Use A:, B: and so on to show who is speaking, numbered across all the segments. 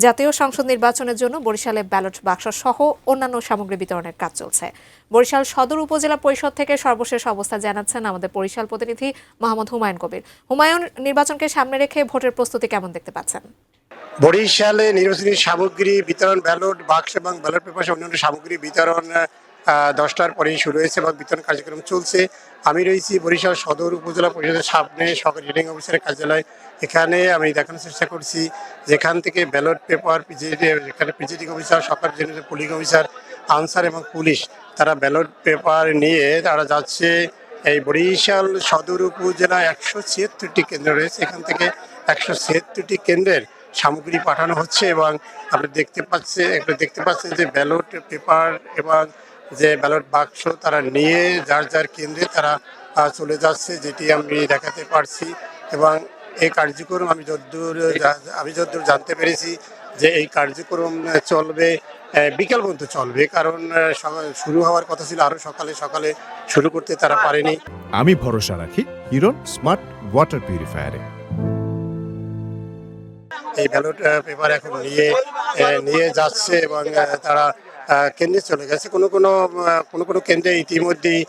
A: জাতীয় সংসদ নির্বাচনের জন্য বরিশালে ব্যালট বাক্স সহ অন্যান্য সামগ্রী বিতরণের কাজ চলছে। বরিশাল সদর উপজেলা পরিষদ থেকে সর্বশেষ অবস্থা জানাচ্ছেন আমাদের বরিশাল প্রতিনিধি মোহাম্মদ হুমায়ুন কবির। হুমায়ুন, নির্বাচনকে সামনে রেখে ভোটের প্রস্তুতি কেমন দেখতে পাচ্ছেন?
B: বরিশালে নির্বাচনী সামগ্রী বিতরণ, ব্যালট বাক্স এবং ব্যালট পেপার সহ অন্যান্য সামগ্রী বিতরণ 10টার পরেই শুরু হয়েছে এবং বিতরণ কার্যক্রম চলছে। আমি রয়েছি বরিশাল সদর উপজেলা পরিষদের সামনে সরকারি রিটার্নিং অফিসারের কার্যালয়। এখানে আমি দেখানোর চেষ্টা করছি যেখান থেকে ব্যালট পেপার যেখানে প্রিজাইডিং অফিসার, সরকারি জেনারেল পুলিশ অফিসার, আনসার এবং পুলিশ তারা ব্যালট পেপার নিয়ে তারা যাচ্ছে। এই বরিশাল সদর উপজেলায় 176টি কেন্দ্র রয়েছে। এখান থেকে 176টি কেন্দ্রের সামগ্রী পাঠানো হচ্ছে এবং আপনি দেখতে পাচ্ছেন যে ব্যালট পেপার এবং যে ব্যালট বাক্স তারা নিয়ে যার যার কেন্দ্রে তারা চলে যাচ্ছে, যেটি আমি দেখাতে পারছি। এবং এই কার্যক্রম আমি যতদূর জানতে পেরেছি যে এই কার্যক্রম চলবে বিকাল পর্যন্ত চলবে, কারণ শুরু হওয়ার কথা ছিল আরও সকালে শুরু করতে তারা পারেনি।
C: আমি ভরসা রাখি হিরন স্মার্ট ওয়াটার পিউরিফায়ারে।
B: এই ব্যালট পেপার এখন নিয়ে যাচ্ছে এবং তারা কেন্দ্রে চলে গেছে। কোনো কেন্দ্রে ইতিমধ্যেই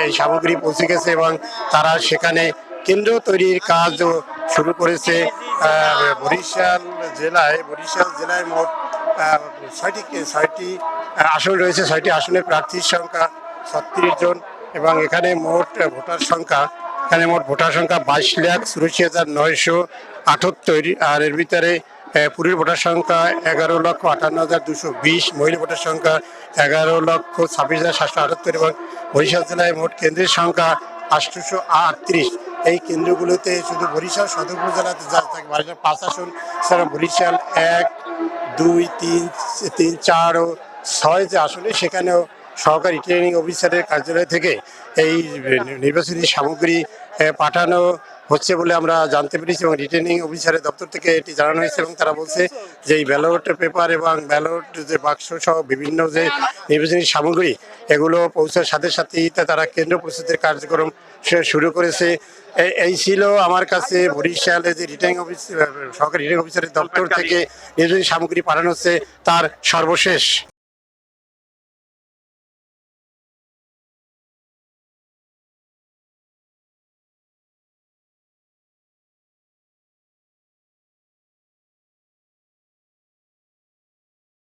B: এই সামগ্রী পৌঁছে গেছে এবং তারা সেখানে কেন্দ্র তৈরির কাজও শুরু করেছে। বরিশাল জেলায় মোট 6টি আসন রয়েছে। 6টি আসনের প্রার্থীর সংখ্যা 36 জন এবং এখানে মোট ভোটার সংখ্যা 22,84,978। আর এর ভিতরে পুরুষ ভোটার সংখ্যা 11,58,220, মহিলা ভোটার সংখ্যা 11,26,778 এবং বরিশাল জেলায় মোট কেন্দ্রের সংখ্যা 838। এই কেন্দ্রগুলোতে শুধু বরিশাল সদর উপজেলাতে যা থাকে 5 আসন, সেটা বরিশাল 1, 2, 3, 4 ও 6 যে আসনে সেখানেও সহকারী রিটার্নিং অফিসারের কার্যালয় থেকে এই নির্বাচনী সামগ্রী পাঠানো হচ্ছে বলে আমরা জানতে পেরেছি এবং রিটার্নিং অফিসারের দপ্তর থেকে এটি জানানো হয়েছে। এবং তারা বলছে যে এই ব্যালট পেপার এবং ব্যালট যে বাক্স সহ বিভিন্ন যে নির্বাচনী সামগ্রী এগুলো পৌঁছার সাথে সাথেই তারা কেন্দ্র প্রস্তুতির কার্যক্রম শুরু করেছে। এই ছিল আমার কাছে বরিশালে যে সহকারী রিটার্নিং অফিসারের দপ্তর থেকে নির্বাচনী সামগ্রী পাঠানো হচ্ছে তার সর্বশেষ।